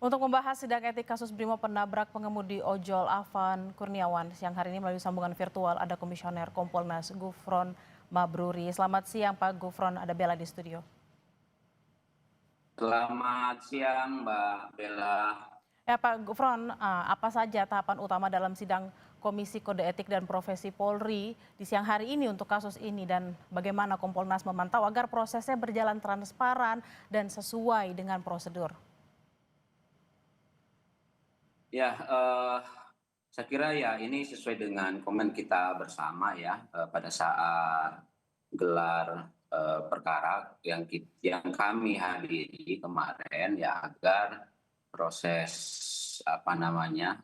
Untuk membahas sidang etik kasus Brimo penabrak pengemudi ojol Afan Kurniawan, siang hari ini melalui sambungan virtual ada Komisioner Kompolnas Gufron Mabruri. Selamat siang Pak Gufron, ada Bella di studio. Selamat siang, Mbak Bella. Ya Pak Gufron, apa saja tahapan utama dalam sidang Komisi Kode Etik dan Profesi Polri di siang hari ini untuk kasus ini dan bagaimana Kompolnas memantau agar prosesnya berjalan transparan dan sesuai dengan prosedur? Ya, saya kira ya ini sesuai dengan komen kita bersama ya pada saat gelar perkara yang kami hadiri kemarin ya agar proses apa namanya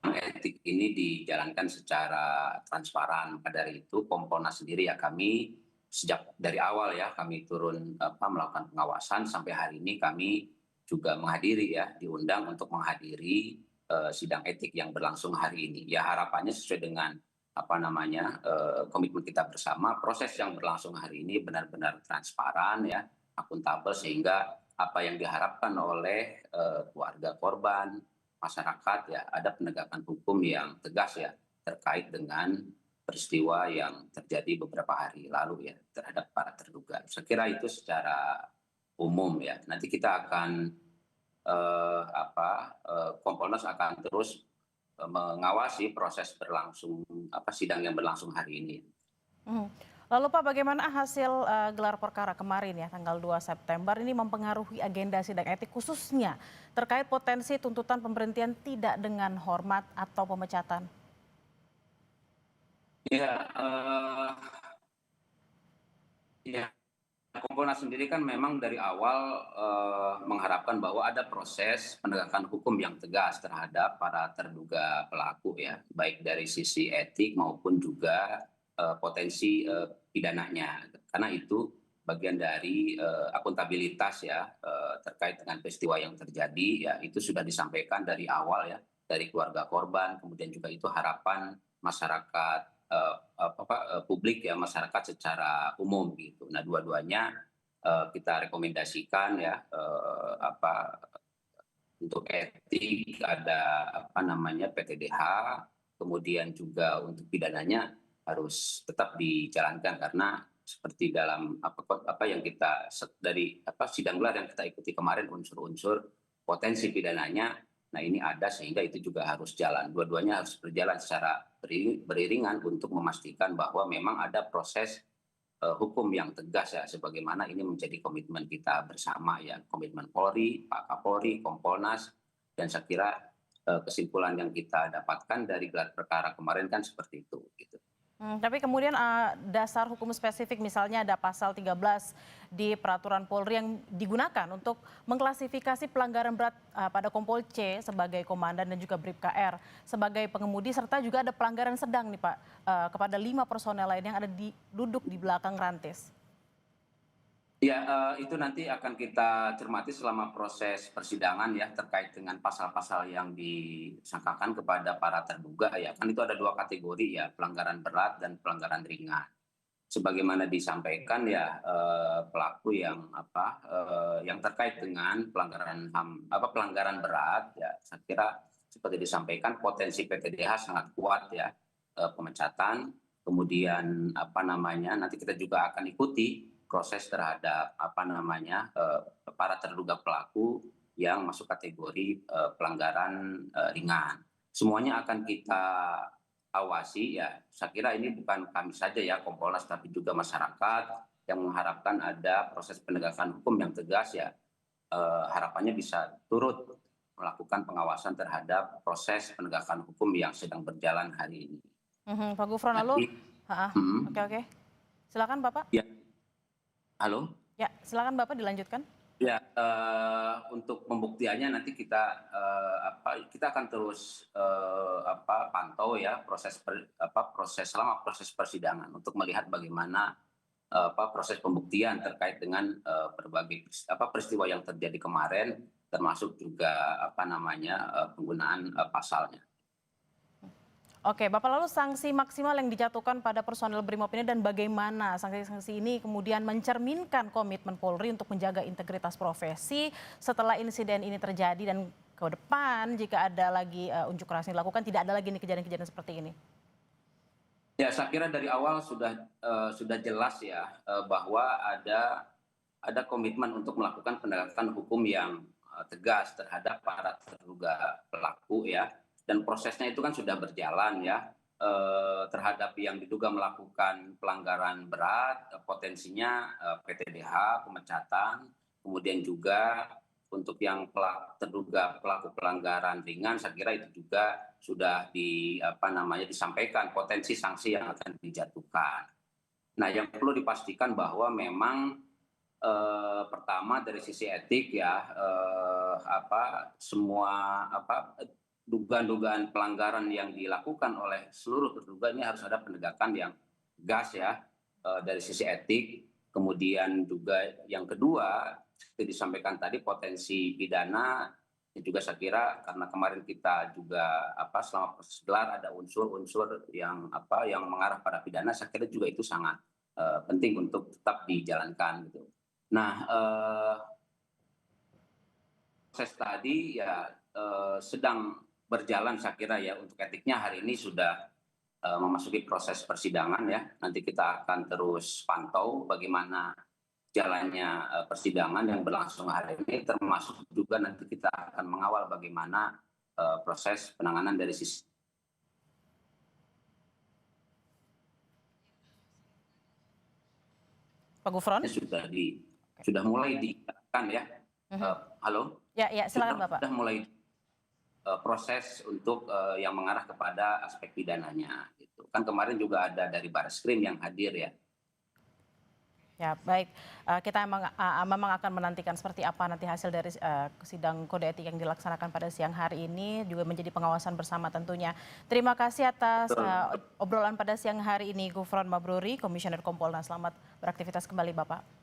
etik ini dijalankan secara transparan. Maka dari itu Kompolnas sendiri ya kami sejak dari awal ya kami turun melakukan pengawasan sampai hari ini kami juga menghadiri ya diundang untuk menghadiri sidang etik yang berlangsung hari ini. Ya harapannya sesuai dengan apa namanya komitmen kita bersama proses yang berlangsung hari ini benar-benar transparan ya akuntabel sehingga apa yang diharapkan oleh keluarga korban masyarakat ya ada penegakan hukum yang tegas ya terkait dengan peristiwa yang terjadi beberapa hari lalu ya terhadap para terduga. Saya kira itu secara umum ya. Nanti kita akan Kompolnas akan terus mengawasi proses berlangsung sidang yang berlangsung hari ini. Mhm. Lalu Pak, bagaimana hasil gelar perkara kemarin ya tanggal 2 September ini mempengaruhi agenda sidang etik khususnya terkait potensi tuntutan pemberhentian tidak dengan hormat atau pemecatan? Ya, ya Kompolnas sendiri kan memang dari awal mengharapkan bahwa ada proses penegakan hukum yang tegas terhadap para terduga pelaku ya, baik dari sisi etik maupun juga potensi pidananya. Karena itu bagian dari akuntabilitas ya terkait dengan peristiwa yang terjadi ya itu sudah disampaikan dari awal ya dari keluarga korban, kemudian juga itu harapan masyarakat publik ya masyarakat secara umum gitu. Nah dua-duanya kita rekomendasikan ya untuk etik ada apa namanya PTDH, kemudian juga untuk pidananya harus tetap dijalankan karena seperti dalam apa yang kita dari sidang gelar yang kita ikuti kemarin unsur-unsur potensi pidananya. Nah ini ada sehingga itu juga harus jalan. Dua-duanya harus berjalan secara beriringan untuk memastikan bahwa memang ada proses hukum yang tegas ya sebagaimana ini menjadi komitmen kita bersama ya komitmen Polri, Pak Kapolri, Kompolnas dan saya kira kesimpulan yang kita dapatkan dari gelar perkara kemarin kan seperti itu gitu. Tapi kemudian dasar hukum spesifik misalnya ada pasal 13 di peraturan Polri yang digunakan untuk mengklasifikasi pelanggaran berat pada Kompol C sebagai komandan dan juga Bribka R sebagai pengemudi serta juga ada pelanggaran sedang nih Pak kepada 5 personel lain yang ada duduk di belakang rantis. Ya, itu nanti akan kita cermati selama proses persidangan ya terkait dengan pasal-pasal yang disangkakan kepada para terduga ya. Kan itu ada dua kategori ya, pelanggaran berat dan pelanggaran ringan. Sebagaimana disampaikan ya pelaku yang terkait dengan pelanggaran HAM pelanggaran berat ya saya kira seperti disampaikan potensi PTDH sangat kuat ya pemecatan kemudian nanti kita juga akan ikuti proses terhadap para terduga pelaku yang masuk kategori pelanggaran ringan. Semuanya akan kita awasi ya. Saya kira ini bukan kami saja ya Kompolnas tapi juga masyarakat yang mengharapkan ada proses penegakan hukum yang tegas ya. Harapannya bisa turut melakukan pengawasan terhadap proses penegakan hukum yang sedang berjalan hari ini. Pak Gufron lalu, Nanti, oke oke, silakan Bapak. ya, halo. Ya, silakan Bapak dilanjutkan. Ya, untuk pembuktiannya nanti kita akan terus pantau ya proses selama proses persidangan untuk melihat bagaimana proses pembuktian terkait dengan berbagai peristiwa yang terjadi kemarin termasuk juga penggunaan pasalnya. Oke, Bapak, lalu sanksi maksimal yang dijatuhkan pada personel Brimob ini dan bagaimana sanksi-sanksi ini kemudian mencerminkan komitmen Polri untuk menjaga integritas profesi setelah insiden ini terjadi dan ke depan jika ada lagi unjuk rasa yang dilakukan tidak ada lagi nih kejadian-kejadian seperti ini. Ya, saya kira dari awal sudah jelas ya, bahwa ada komitmen untuk melakukan penegakan hukum yang tegas terhadap para terduga pelaku ya, dan prosesnya itu kan sudah berjalan ya, terhadap yang diduga melakukan pelanggaran berat, potensinya PTDH, pemecatan, kemudian juga untuk yang terduga pelaku pelanggaran ringan, saya kira itu juga sudah disampaikan potensi sanksi yang akan dijatuhkan. Nah, yang perlu dipastikan bahwa memang pertama dari sisi etik ya, semua dugaan-dugaan pelanggaran yang dilakukan oleh seluruh terduga ini harus ada penegakan yang tegas ya, dari sisi etik. Kemudian juga yang kedua, seperti disampaikan tadi, potensi pidana juga saya kira karena kemarin kita juga selama proses gelar ada unsur-unsur yang mengarah pada pidana, saya kira juga itu sangat penting untuk tetap dijalankan gitu. Nah, proses tadi ya sedang berjalan saya kira ya, untuk etiknya hari ini sudah memasuki proses persidangan ya. Nanti kita akan terus pantau bagaimana jalannya persidangan yang berlangsung hari ini, termasuk juga nanti kita akan mengawal bagaimana proses penanganan dari sisi Pak Gufron? sudah mulai dilakukan ya. Halo? Ya, ya, silakan Bapak. Sudah mulai proses untuk yang mengarah kepada aspek pidananya. Gitu. Kan kemarin juga ada dari Barreskrim yang hadir ya. Ya, baik. Kita memang akan menantikan seperti apa nanti hasil dari sidang kode etik yang dilaksanakan pada siang hari ini, juga menjadi pengawasan bersama tentunya. Terima kasih atas obrolan pada siang hari ini, Gufron Mabruri, Komisioner Kompolnas. Selamat beraktivitas kembali, Bapak.